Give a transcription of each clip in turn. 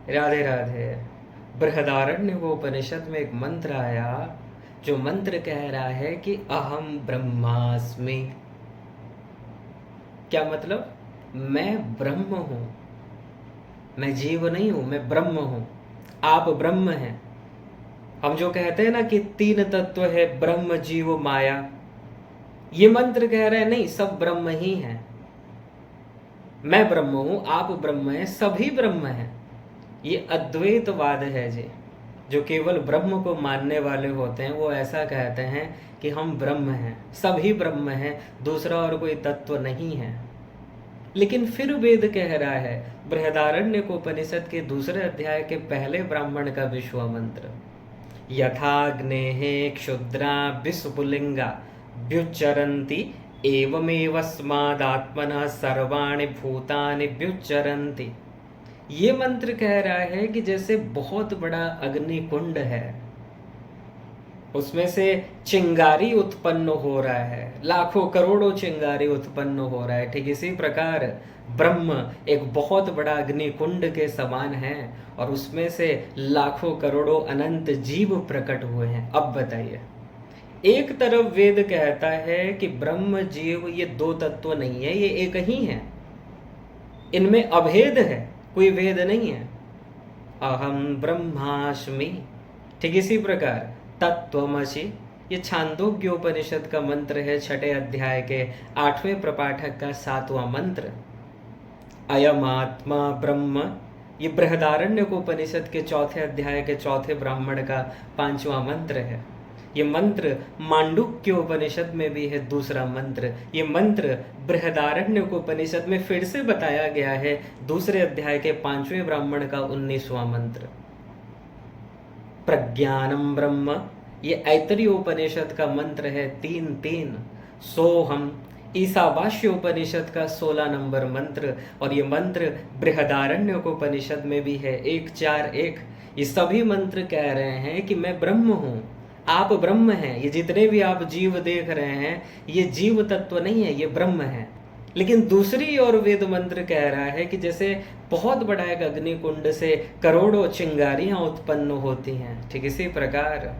राधे राधे। बृहदारण्यकोपनिषद में एक मंत्र आया, जो मंत्र कह रहा है कि अहम ब्रह्मास्मि। क्या मतलब? मैं ब्रह्म हूं, मैं जीव नहीं हूं, मैं ब्रह्म हूं। आप ब्रह्म हैं। हम जो कहते हैं ना कि तीन तत्व है, ब्रह्म जीव माया, ये मंत्र कह रहे हैं नहीं, सब ब्रह्म ही हैं। मैं ब्रह्म हूं, आप ब्रह्म हैं, सभी ब्रह्म हैं। ये अद्वैतवाद है जी। जो केवल ब्रह्म को मानने वाले होते हैं वो ऐसा कहते हैं कि हम ब्रह्म हैं, सभी ब्रह्म हैं, दूसरा और कोई तत्व नहीं है। लेकिन फिर वेद कह रहा है, बृहदारण्यकोपनिषद के दूसरे अध्याय के पहले ब्राह्मण का विश्व मंत्र, यथाग्नेः क्षुद्रा विस्फुलिंगा व्युच्चरन्ति एवमेवस्मादात्मनः सर्वाणि भूतानि व्युच्चरन्ति। ये मंत्र कह रहा है कि जैसे बहुत बड़ा अग्नि कुंड है, उसमें से चिंगारी उत्पन्न हो रहा है, लाखों करोड़ों चिंगारी उत्पन्न हो रहा है, ठीक इसी प्रकार ब्रह्म एक बहुत बड़ा अग्नि कुंड के समान है और उसमें से लाखों करोड़ों अनंत जीव प्रकट हुए हैं। अब बताइए, एक तरफ वेद कहता है कि ब्रह्म जीव ये दो तत्व नहीं है, ये एक ही है, इनमें अभेद है, कोई भेद नहीं है। अहम ब्रह्मास्मि। ठीक इसी प्रकार तत्वमसि, ये छांदोग्योपनिषद का मंत्र है, छठे अध्याय के 8वें प्रपाठक का 7वां मंत्र। अयम आत्मा ब्रह्म, ये बृहदारण्यकोपनिषद के चौथे अध्याय के चौथे ब्राह्मण का 5वां मंत्र है। ये मंत्र मांडुक्योपनिषद में भी है, दूसरा मंत्र। ये मंत्र बृहदारण्यकोपनिषद में फिर से बताया गया है, दूसरे अध्याय के 5वें ब्राह्मण का 19वां मंत्र। प्रज्ञानम ब्रह्म, ये ऐतरेयोपनिषद का मंत्र है 3-3। सोहम, ईशावास्योपनिषद का 16 नंबर मंत्र, और ये मंत्र बृहदारण्यकोपनिषद में भी है 1-4-1। ये सभी मंत्र कह रहे हैं कि मैं ब्रह्म हूँ, आप ब्रह्म हैं। ये जितने भी आप जीव देख रहे हैं, ये जीव तत्व नहीं है, ये ब्रह्म है। लेकिन दूसरी ओर वेद मंत्र कह रहा है कि जैसे बहुत बड़ा एक अग्नि कुंड से करोड़ों चिंगारियां उत्पन्न होती हैं, ठीक इसी प्रकार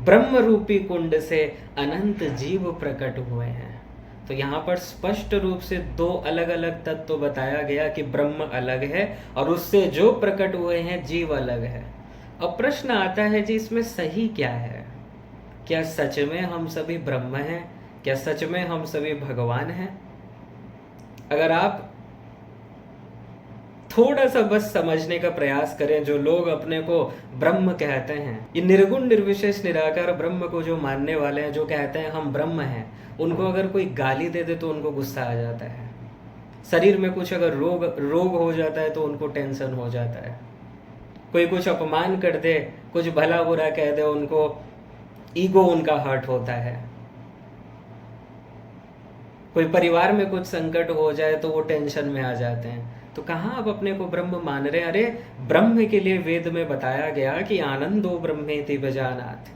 ब्रह्म रूपी कुंड से अनंत जीव प्रकट हुए हैं। तो यहाँ पर स्पष्ट रूप से दो अलग अलग तत्व बताया गया कि ब्रह्म अलग है और उससे जो प्रकट हुए हैं जीव अलग है। अब प्रश्न आता है जी, इसमें सही क्या है? क्या सच में हम सभी ब्रह्म हैं? क्या सच में हम सभी भगवान हैं? अगर आप थोड़ा सा बस समझने का प्रयास करें, जो लोग अपने को ब्रह्म कहते हैं, ये निर्गुण निर्विशेष निराकार ब्रह्म को जो मानने वाले हैं, जो कहते हैं हम ब्रह्म हैं, उनको अगर कोई गाली दे दे तो उनको गुस्सा आ जाता है। शरीर में कुछ अगर रोग हो जाता है तो उनको टेंशन हो जाता है। कोई कुछ अपमान कर दे, कुछ भला बुरा कह दे, उनको ईगो उनका हर्ट होता है। कोई परिवार में कुछ संकट हो जाए तो वो टेंशन में आ जाते हैं। तो कहाँ आप अपने को ब्रह्म मान रहे हैं? अरे ब्रह्म के लिए वेद में बताया गया कि आनंदो ब्रह्मेति बजानात।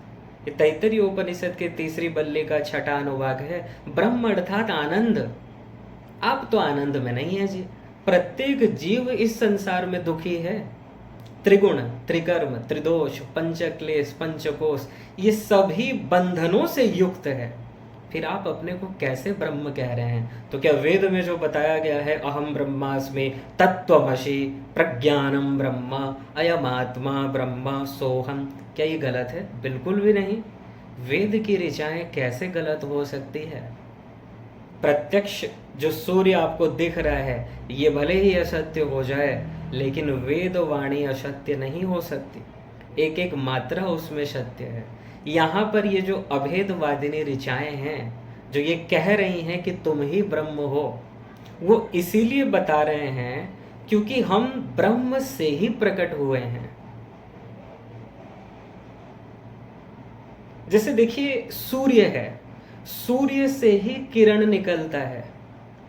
ये तैत्तरीयोपनिषद के तीसरी बल्ली का 6वां अनुवाक है। ब्रह्म अर्थात आनंद। आप तो आनंद में नहीं है जी। प्रत्येक जीव इस संसार में दुखी है। त्रिगुण, त्रिकर्म, त्रिदोष, पंचक्लेश, पंचकोश, ये सभी बंधनों से युक्त है। फिर आप अपने को कैसे ब्रह्म कह रहे हैं? तो क्या वेद में जो बताया गया है अहम ब्रह्मास्मि, तत्त्वमसि, प्रज्ञानम ब्रह्म, अयम आत्मा ब्रह्म, सोहम, क्या ये गलत है? बिल्कुल भी नहीं। वेद की ऋचाएं कैसे गलत हो सकती है? प्रत्यक्ष जो सूर्य आपको दिख रहा है, ये भले ही असत्य हो जाए, लेकिन वेद वाणी असत्य नहीं हो सकती। एक एक मात्रा उसमें सत्य है। यहाँ पर ये जो अभेदवादिनी ऋचाएं हैं, जो ये कह रही हैं कि तुम ही ब्रह्म हो, वो इसीलिए बता रहे हैं क्योंकि हम ब्रह्म से ही प्रकट हुए हैं। जैसे देखिए, सूर्य है, सूर्य से ही किरण निकलता है,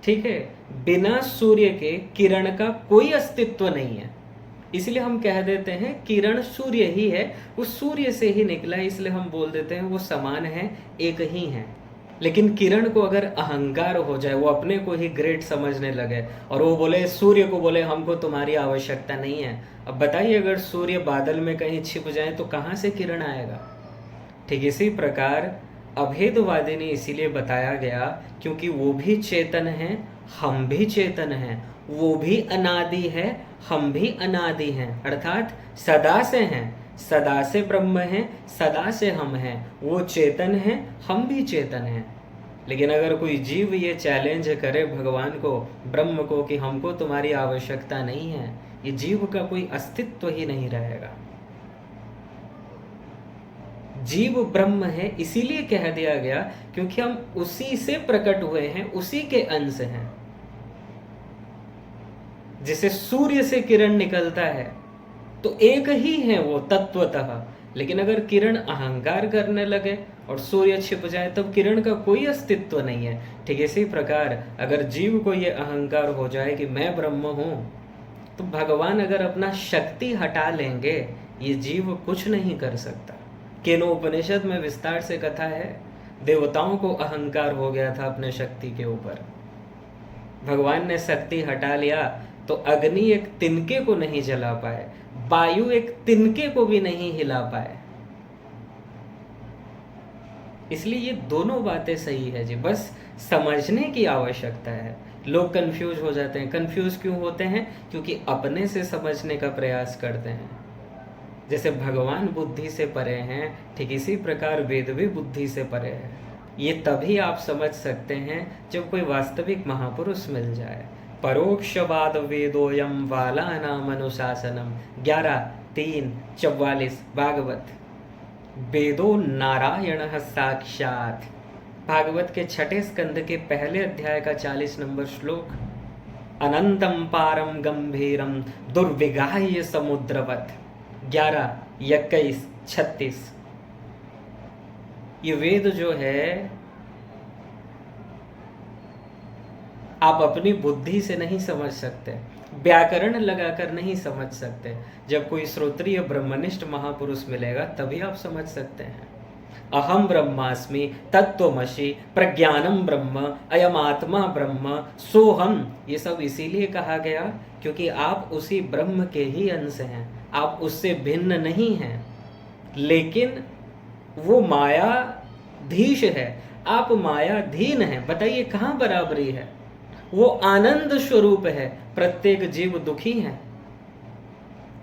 ठीक है? बिना सूर्य के किरण का कोई अस्तित्व नहीं है। इसलिए हम कह देते हैं किरण सूर्य ही है, वो सूर्य से ही निकला है, इसलिए हम बोल देते हैं वो समान है, एक ही है। लेकिन किरण को अगर अहंकार हो जाए, वो अपने को ही ग्रेट समझने लगे और वो बोले, सूर्य को बोले हमको तुम्हारी आवश्यकता नहीं है। अब बताइए, अगर सूर्य बादल में कहीं छिप जाए तो कहाँ से किरण आएगा? ठीक इसी प्रकार अभेदवादी ने इसीलिए बताया गया क्योंकि वो भी चेतन हैं, हम भी चेतन हैं, वो भी अनादि है, हम भी अनादि हैं, अर्थात सदा से हैं, सदा से ब्रह्म हैं, सदा से हम हैं। वो चेतन हैं, हम भी चेतन हैं। लेकिन अगर कोई जीव ये चैलेंज करे भगवान को, ब्रह्म को, कि हमको तुम्हारी आवश्यकता नहीं है, ये जीव का कोई अस्तित्व ही नहीं रहेगा। जीव ब्रह्म है इसीलिए कह दिया गया क्योंकि हम उसी से प्रकट हुए हैं, उसी के अंश हैं। जैसे सूर्य से किरण निकलता है तो एक ही है वो तत्वतः, लेकिन अगर किरण अहंकार करने लगे और सूर्य छिप जाए तब किरण का कोई अस्तित्व नहीं है। ठीक इसी प्रकार अगर जीव को ये अहंकार हो जाए कि मैं ब्रह्म हूं, तो भगवान अगर अपना शक्ति हटा लेंगे, ये जीव कुछ नहीं कर सकता। केनोपनिषद में विस्तार से कथा है, देवताओं को अहंकार हो गया था अपने शक्ति के ऊपर। भगवान ने शक्ति हटा लिया तो अग्नि एक तिनके को नहीं जला पाए, वायु एक तिनके को भी नहीं हिला पाए। इसलिए ये दोनों बातें सही है जी, बस समझने की आवश्यकता है। लोग कंफ्यूज हो जाते हैं। कंफ्यूज क्यों होते हैं? क्योंकि अपने से समझने का प्रयास करते हैं। जैसे भगवान बुद्धि से परे हैं, ठीक इसी प्रकार वेद भी बुद्धि से परे है। ये तभी आप समझ सकते हैं जब कोई वास्तविक महापुरुष मिल जाए। परोक्षवाद वेदोयम वाला नाम अनुशासनम 11:3-44 भागवत। वेदो नारायण साक्षात, भागवत के 6ठे स्कंद के पहले अध्याय का 40 नंबर श्लोक। अनंतम पारम गंभीरम दुर्विगाह्य समुद्रवत 11:21-36। ये वेद जो है आप अपनी बुद्धि से नहीं समझ सकते, व्याकरण लगाकर नहीं समझ सकते। जब कोई श्रोत्रिय ब्रह्मनिष्ठ महापुरुष मिलेगा तभी आप समझ सकते हैं। अहम ब्रह्मास्मि तत्त्वमसि प्रज्ञानम ब्रह्म अयम आत्मा ब्रह्म सोहम, ये सब इसीलिए कहा गया क्योंकि आप उसी ब्रह्म के ही अंश हैं, आप उससे भिन्न नहीं हैं। लेकिन वो मायाधीश है, आप मायाधीन हैं। बताइए कहाँ बराबरी है? वो आनंद स्वरूप है, प्रत्येक जीव दुखी है।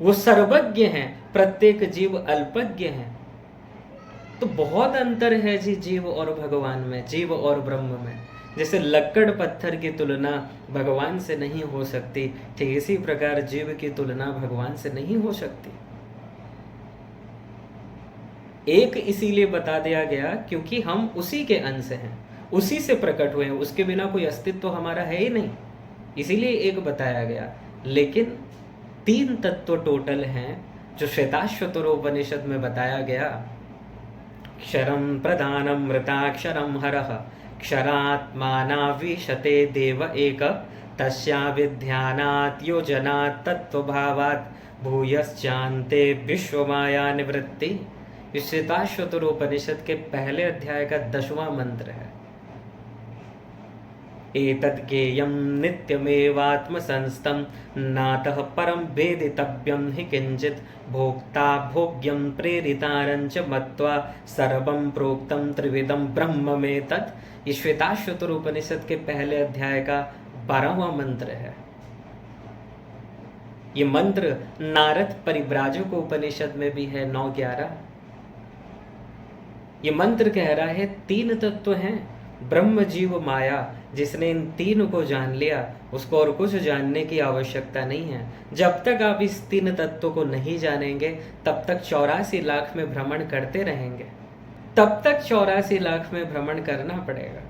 वो सर्वज्ञ है, प्रत्येक जीव अल्पज्ञ है। तो बहुत अंतर है जी जीव और भगवान में, जीव और ब्रह्म में। जैसे लक्कड़ पत्थर की तुलना भगवान से नहीं हो सकती, ठीक इसी प्रकार जीव की तुलना भगवान से नहीं हो सकती। एक इसीलिए बता दिया गया क्योंकि हम उसी के अंश हैं, उसी से प्रकट हुए हैं, उसके बिना कोई अस्तित्व हमारा है ही नहीं, इसीलिए एक बताया गया। लेकिन 3 तत्व टोटल हैं जो श्वेताश्वतरोपनिषद में बताया गया। क्षरम प्रधानम मृताक्षरम हरः क्षरात्मानाविशते देव एक तस्या विध्यानात् योजनात् तत्वभावात् भूयश्चान्ते विश्वमाया निवृत्ति। इस श्वेताश्वतरोपनिषद के पहले अध्याय का 10वां मंत्र है। एतद् ज्ञेयं नित्यमेवात्मसंस्थं नातः परं वेदितव्यं हि किंचित् भोक्ता भोग्यं प्रेरितारञ्च मत्वा सर्वं प्रोक्तं त्रिविधं ब्रह्ममेतत्। ये श्वेताश्वतरोपनिषद के पहले अध्याय का 12वां मंत्र है। ये मंत्र नारद परिव्राजक उपनिषद में भी है 9-11। ये मंत्र कह रहा है 3 तत्व हैं, ब्रह्म जीव माया। जिसने इन 3 को जान लिया उसको और कुछ जानने की आवश्यकता नहीं है। जब तक आप इस 3 तत्वों को नहीं जानेंगे तब तक 84 लाख में भ्रमण करते रहेंगे, तब तक 84 लाख में भ्रमण करना पड़ेगा।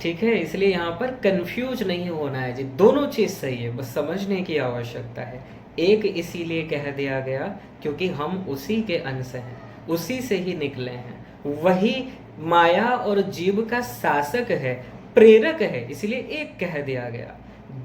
ठीक है, इसलिए यहाँ पर कंफ्यूज नहीं होना है जी, दोनों चीज सही है, बस समझने की आवश्यकता है। एक इसीलिए कह दिया गया क्योंकि हम उसी के अंश हैं, उसी से ही निकले हैं। वही माया और जीव का शासक है, प्रेरक है, इसलिए एक कह दिया गया।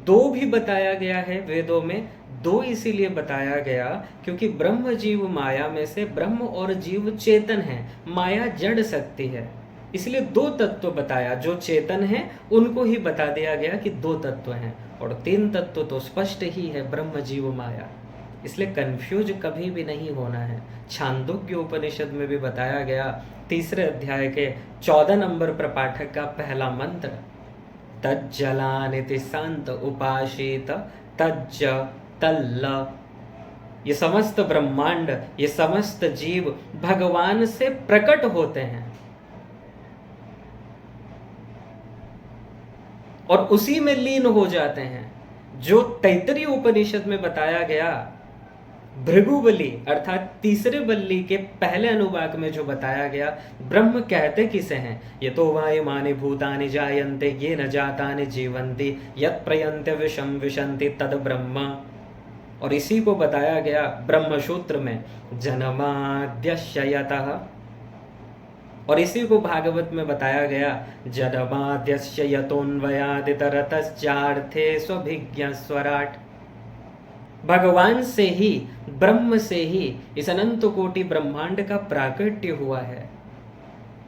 2 भी बताया गया है वेदों में, 2 इसीलिए बताया गया क्योंकि ब्रह्म जीव माया में से ब्रह्म और जीव चेतन है, माया जड़ सकती है। इसलिए दो तत्व बताया, जो चेतन है उनको ही बता दिया गया कि दो तत्व हैं, और तीन तत्व तो स्पष्ट ही है, ब्रह्म जीव माया। इसलिए कंफ्यूज कभी भी नहीं होना है। छांदोग्य उपनिषद में भी बताया गया, तीसरे अध्याय के 14 नंबर प्रपाठक का पहला मंत्र, तज्जलानिति शांत उपासित तज्ज तल्ल। ये समस्त ब्रह्मांड, ये समस्त जीव भगवान से प्रकट होते हैं और उसी में लीन हो जाते हैं। जो तैत्तरीय उपनिषद में बताया गया, भृगुबली अर्थात तीसरे बल्ली के पहले अनुवाक में जो बताया गया, ब्रह्म कहते किसे हैं? ये तो वायुमानि भूतानि जायन्ते ये न जातानि जीवन्ति यत् प्रयन्ते विषम विशन्ति तद ब्रह्म। और इसी को बताया गया ब्रह्मसूत्र में, जन्माद्यस्य यतः। और इसी को भागवत में बताया गया, जन्माद्यस्य यतोऽन्वयादितरतश्चार्थे स्वभिज्ञ स्वराट। भगवान से ही, ब्रह्म से ही इस अनंत कोटि ब्रह्मांड का प्राकट्य हुआ है।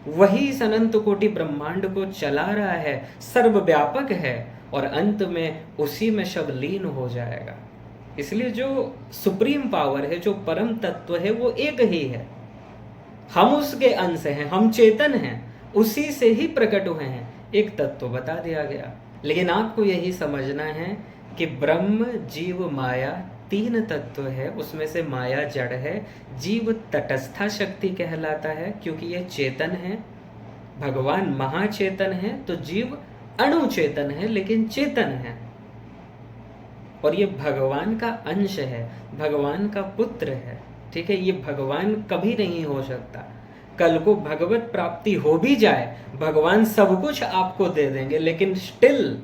वही इस अनंत कोटि ब्रह्मांड को चला रहा है, सर्वव्यापक है, और अंत में उसी में सब लीन हो जाएगा। इसलिए जो सुप्रीम पावर है, जो परम तत्व है, वो एक ही है। हम उसके अंश हैं, हम चेतन हैं, उसी से ही प्रकट हुए हैं। एक तत्व बता दिया गया। लेकिन आपको यही समझना है कि ब्रह्म जीव माया तीन तत्व है, उसमें से माया जड़ है, जीव तटस्था शक्ति कहलाता है क्योंकि ये चेतन है। भगवान महाचेतन है तो जीव अणुचेतन है लेकिन चेतन है, और ये भगवान का अंश है, भगवान का पुत्र है। ठीक है, ये भगवान कभी नहीं हो सकता। कल को भगवत प्राप्ति हो भी जाए, भगवान सब कुछ आपको दे देंगे, लेकिन स्टिल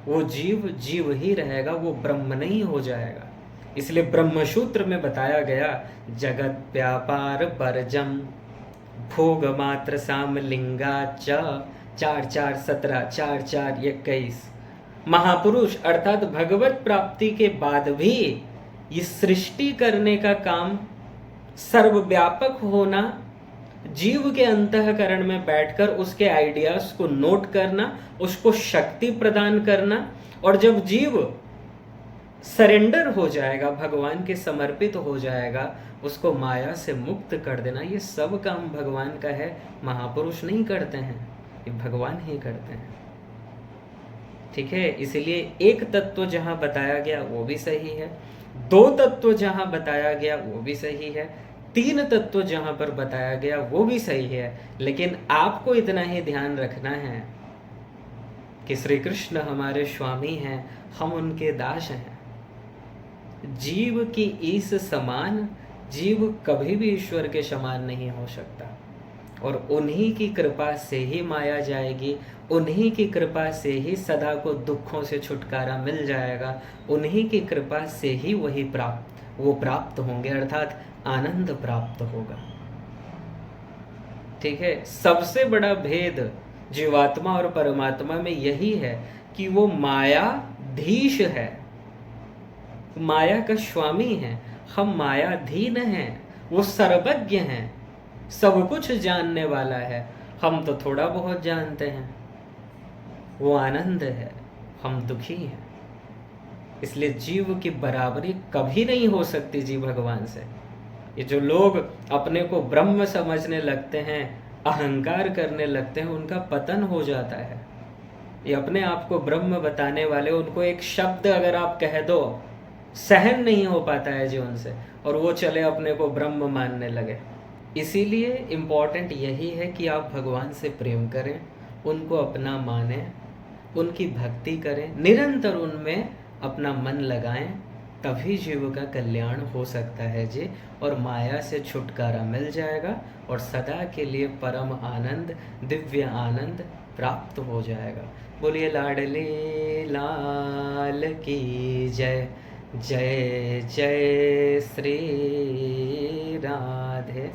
वो जीव जीव ही रहेगा, वो ब्रह्म नहीं हो जाएगा। इसलिए ब्रह्मसूत्र में बताया गया, जगत व्यापार परजम भोग मात्र सामलिंगा च 4-4-17 4-4-21। महापुरुष अर्थात भगवत प्राप्ति के बाद भी ये सृष्टि करने का काम, सर्वव्यापक होना, जीव के अंतःकरण में बैठकर उसके आइडियाज को नोट करना, उसको शक्ति प्रदान करना, और जब जीव सरेंडर हो जाएगा, भगवान के समर्पित हो जाएगा, उसको माया से मुक्त कर देना, ये सब काम भगवान का है। महापुरुष नहीं करते हैं, ये भगवान ही करते हैं। ठीक है, इसलिए एक तत्व जहां बताया गया वो भी सही है, दो तत्व जहां बताया गया वो भी सही है, तीन तत्व जहां पर बताया गया वो भी सही है। लेकिन आपको इतना ही ध्यान रखना है कि श्री कृष्ण हमारे स्वामी हैं, हम उनके दास हैं। जीव की ईस समान जीव कभी भी ईश्वर के समान नहीं हो सकता, और उन्हीं की कृपा से ही माया जाएगी, उन्हीं की कृपा से ही सदा को दुखों से छुटकारा मिल जाएगा, उन्हीं की कृपा से ही वो प्राप्त होंगे, अर्थात आनंद प्राप्त होगा। ठीक है, सबसे बड़ा भेद जीवात्मा और परमात्मा में यही है कि वो मायाधीश है, माया का स्वामी है, हम मायाधीन हैं। वो सर्वज्ञ हैं, सब कुछ जानने वाला है, हम तो थोड़ा बहुत जानते हैं। वो आनंद है, हम दुखी हैं। इसलिए जीव की बराबरी कभी नहीं हो सकती जी भगवान से। ये जो लोग अपने को ब्रह्म समझने लगते हैं, अहंकार करने लगते हैं, उनका पतन हो जाता है। ये अपने आप को ब्रह्म बताने वाले, उनको एक शब्द अगर आप कह दो, सहन नहीं हो पाता है जी उनसे, और वो चले अपने को ब्रह्म मानने लगे। इसीलिए इम्पॉर्टेंट यही है कि आप भगवान से प्रेम करें, उनको अपना माने, उनकी भक्ति करें, निरंतर उनमें अपना मन लगाएं, तभी जीव का कल्याण हो सकता है जी, और माया से छुटकारा मिल जाएगा, और सदा के लिए परम आनंद, दिव्य आनंद प्राप्त हो जाएगा। बोलिए लाडले लाल की जय। जय जय श्री राधे।